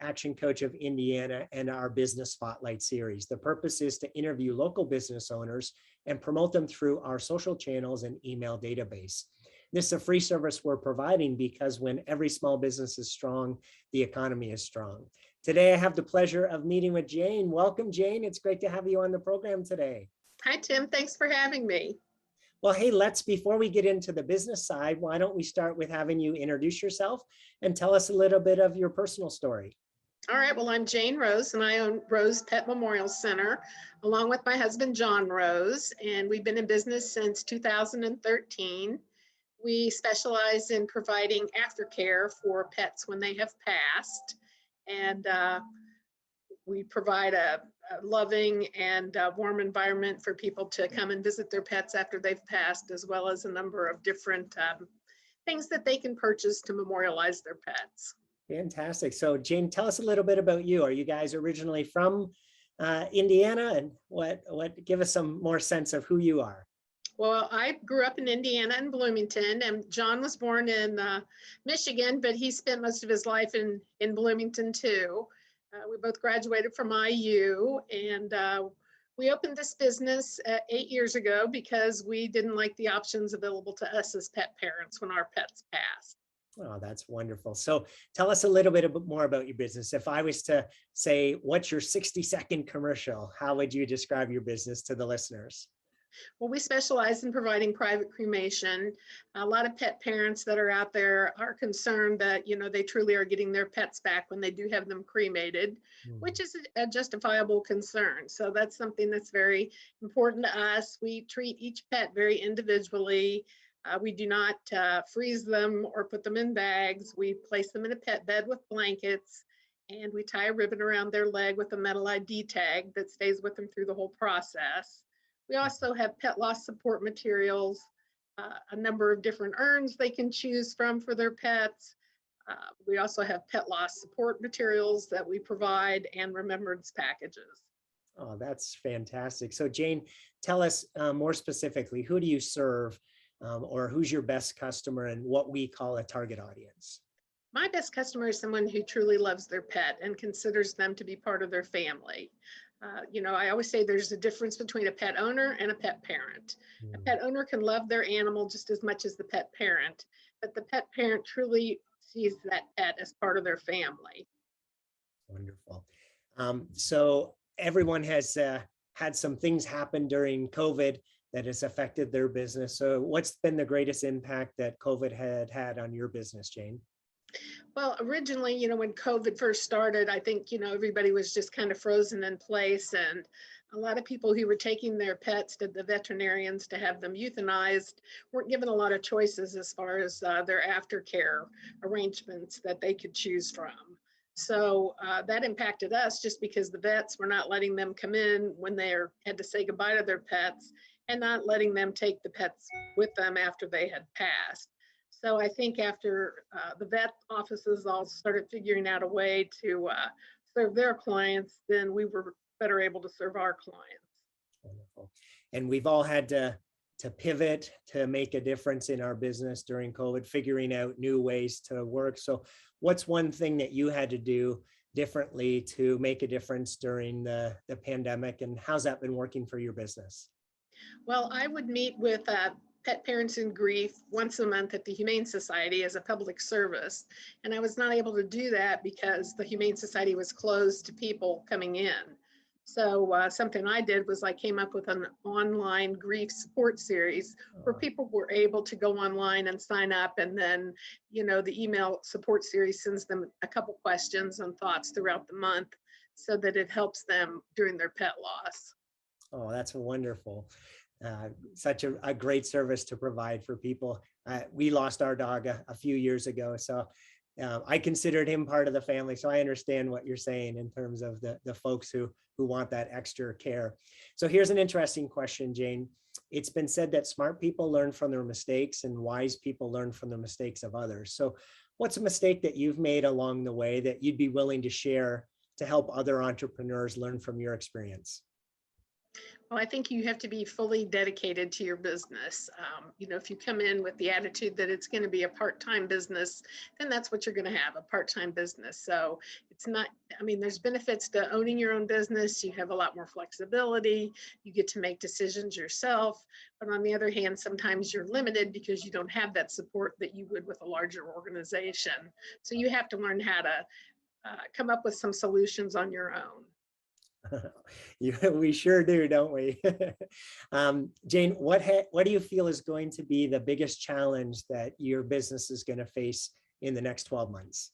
Action Coach of Indiana and our Business Spotlight series. The purpose is to interview local business owners and promote them through our social channels and email database. This is a free service we're providing because when every small business is strong, the economy is strong. Today, I have the pleasure of meeting with Jane. Welcome, Jane. It's great to have you on the program today. Hi, Tim. Thanks for having me. Well, hey, before we get into the business side, why don't we start with having you introduce yourself and tell us a little bit of your personal story. All right. Well, I'm Jane Rose, and I own Rose Pet Memorial Center, along with my husband, John Rose, and we've been in business since 2013. We specialize in providing aftercare for pets when they have passed, and we provide a loving and warm environment for people to come and visit their pets after they've passed, as well as a number of different things that they can purchase to memorialize their pets. Fantastic. So Jane, tell us a little bit about you. Are you guys originally from Indiana, and give us some more sense of who you are? Well, I grew up in Indiana and Bloomington, and John was born in Michigan, but he spent most of his life in Bloomington too. We both graduated from IU, and we opened this business 8 years ago because we didn't like the options available to us as pet parents when our pets passed. Oh, that's wonderful. So tell us a little bit more about your business. If I was to say, what's your 60-second commercial, how would you describe your business to the listeners? Well, we specialize in providing private cremation. A lot of pet parents that are out there are concerned that, they truly are getting their pets back when they do have them cremated, which is a justifiable concern. So that's something that's very important to us. We treat each pet very individually. We do not freeze them or put them in bags. We place them in a pet bed with blankets, and we tie a ribbon around their leg with a metal ID tag that stays with them through the whole process. We also have pet loss support materials, a number of different urns they can choose from for their pets. We also have pet loss support materials that we provide and remembrance packages. Oh, that's fantastic. So Jane, tell us more specifically, who do you serve, or who's your best customer and what we call a target audience? My best customer is someone who truly loves their pet and considers them to be part of their family. I always say there's a difference between a pet owner and a pet parent. A pet owner can love their animal just as much as the pet parent, but the pet parent truly sees that pet as part of their family. Wonderful. So everyone has had some things happen during COVID that has affected their business. So what's been the greatest impact that COVID had on your business, Jane? Well, originally, when COVID first started, I think, everybody was just kind of frozen in place. And a lot of people who were taking their pets to the veterinarians to have them euthanized weren't given a lot of choices as far as their aftercare arrangements that they could choose from. So that impacted us just because the vets were not letting them come in when they had to say goodbye to their pets and not letting them take the pets with them after they had passed. So I think after the vet offices all started figuring out a way to serve their clients, then we were better able to serve our clients. Wonderful. And we've all had to pivot to make a difference in our business during COVID, figuring out new ways to work. So what's one thing that you had to do differently to make a difference during the pandemic, and how's that been working for your business? Well, I would meet with pet parents in grief once a month at the Humane Society as a public service. And I was not able to do that because the Humane Society was closed to people coming in. So something I did was I came up with an online grief support series where people were able to go online and sign up. And then, the email support series sends them a couple questions and thoughts throughout the month so that it helps them during their pet loss. Oh, that's wonderful. Such a great service to provide for people. We lost our dog a few years ago, so I considered him part of the family. So I understand what you're saying in terms of the folks who want that extra care. So here's an interesting question, Jane. It's been said that smart people learn from their mistakes and wise people learn from the mistakes of others. So what's a mistake that you've made along the way that you'd be willing to share to help other entrepreneurs learn from your experience? Well, I think you have to be fully dedicated to your business. If you come in with the attitude that it's going to be a part-time business, then that's what you're going to have, a part-time business. So it's not, I mean, there's benefits to owning your own business. You have a lot more flexibility. You get to make decisions yourself. But on the other hand, sometimes you're limited because you don't have that support that you would with a larger organization. So you have to learn how to come up with some solutions on your own. We sure do, don't we? Jane, what do you feel is going to be the biggest challenge that your business is going to face in the next 12 months?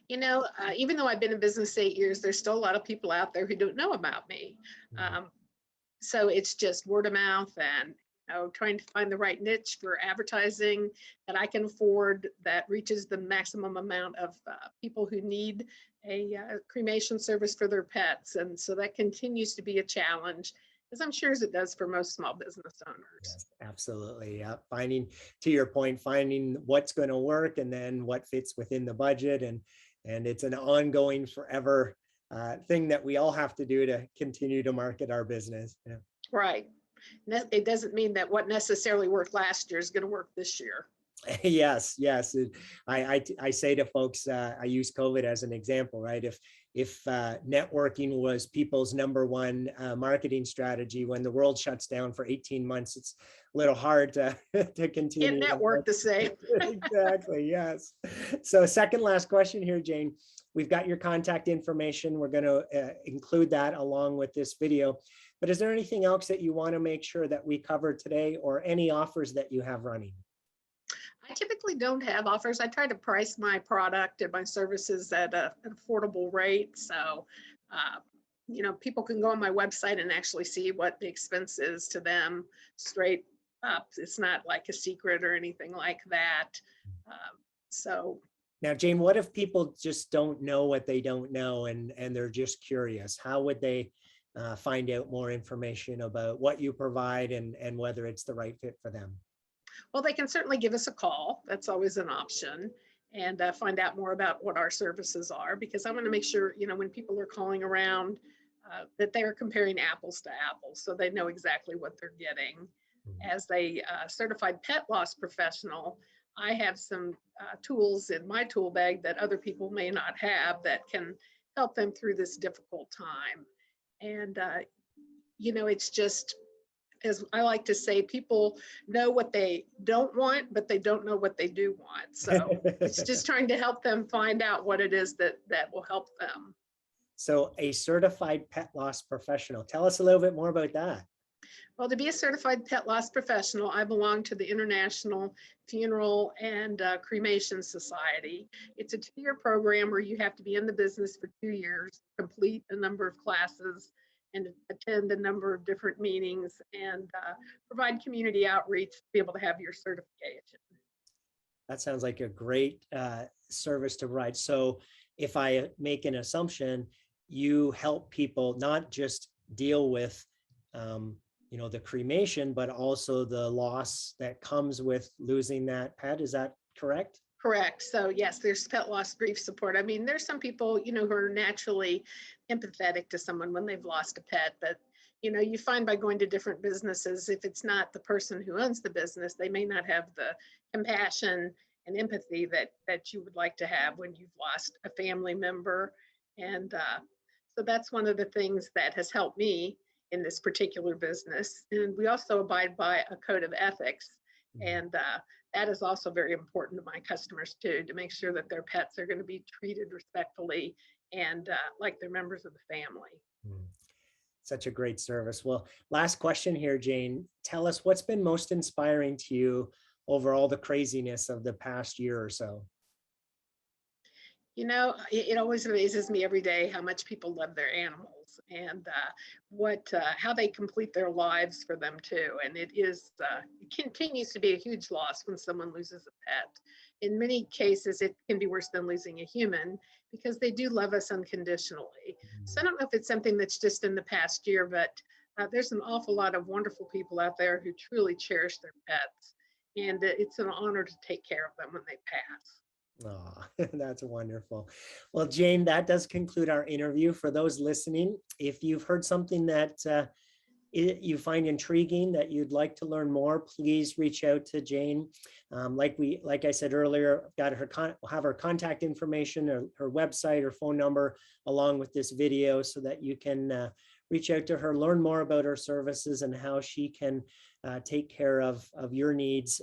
Even though I've been in business 8 years, there's still a lot of people out there who don't know about me. So it's just word of mouth and trying to find the right niche for advertising that I can afford that reaches the maximum amount of people who need a cremation service for their pets. And so that continues to be a challenge, as I'm sure as it does for most small business owners. Yes, absolutely. Yeah. To your point, finding what's going to work and then what fits within the budget. And it's an ongoing forever thing that we all have to do to continue to market our business. Yeah. Right. It doesn't mean that what necessarily worked last year is going to work this year. Yes. I say to folks, I use COVID as an example, right? If networking was people's number one marketing strategy, when the world shuts down for 18 months, it's a little hard to continue. Can't network the same. Exactly. Yes. So second last question here, Jane. We've got your contact information. We're going to include that along with this video. But is there anything else that you want to make sure that we cover today, or any offers that you have running? I typically don't have offers. I try to price my product and my services at an affordable rate. So, people can go on my website and actually see what the expense is to them straight up. It's not like a secret or anything like that. So now, Jane, what if people just don't know what they don't know and they're just curious? How would they find out more information about what you provide and whether it's the right fit for them? Well, they can certainly give us a call. That's always an option, and find out more about what our services are, because I want to make sure, when people are calling around, that they are comparing apples to apples, so they know exactly what they're getting. As a certified pet loss professional, I have some tools in my tool bag that other people may not have that can help them through this difficult time. And, it's just, as I like to say, people know what they don't want, but they don't know what they do want. So it's just trying to help them find out what it is that will help them. So a certified pet loss professional. Tell us a little bit more about that. Well, to be a certified pet loss professional, I belong to the International Funeral and Cremation Society. It's a 2-year program where you have to be in the business for 2 years, complete a number of classes, and attend a number of different meetings, and provide community outreach to be able to have your certification. That sounds like a great service to provide. So if I make an assumption, you help people not just deal with the cremation, but also the loss that comes with losing that pet. Is that correct? Correct. So yes, there's pet loss grief support. I mean, there's some people, who are naturally empathetic to someone when they've lost a pet, but you find by going to different businesses, if it's not the person who owns the business, they may not have the compassion and empathy that you would like to have when you've lost a family member. And so that's one of the things that has helped me in this particular business. And we also abide by a code of ethics. And that is also very important to my customers too, to make sure that their pets are going to be treated respectfully and like they're members of the family. Such a great service. Well, last question here, Jane. Tell us what's been most inspiring to you over all the craziness of the past year or so. It always amazes me every day how much people love their animals, and how they complete their lives for them too. And it continues to be a huge loss when someone loses a pet. In many cases, it can be worse than losing a human, because they do love us unconditionally. So I don't know if it's something that's just in the past year, but there's an awful lot of wonderful people out there who truly cherish their pets. And it's an honor to take care of them when they pass. Oh, that's wonderful. Well, Jane, that does conclude our interview. For those listening, if you've heard something that you find intriguing, that you'd like to learn more, please reach out to Jane. Like I said earlier, I've got her have her contact information, or her website or phone number along with this video, so that you can reach out to her, learn more about her services and how she can take care of your needs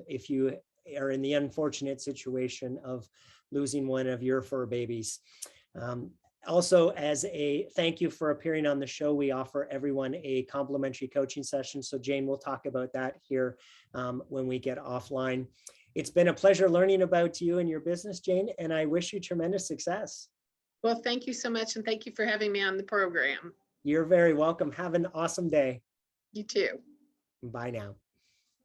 if you are in the unfortunate situation of losing one of your fur babies. Also, as a thank you for appearing on the show, we offer everyone a complimentary coaching session. So Jane, we'll talk about that here when we get offline. It's been a pleasure learning about you and your business, Jane, and I wish you tremendous success. Well, thank you so much. And thank you for having me on the program. You're very welcome. Have an awesome day. You too. Bye now.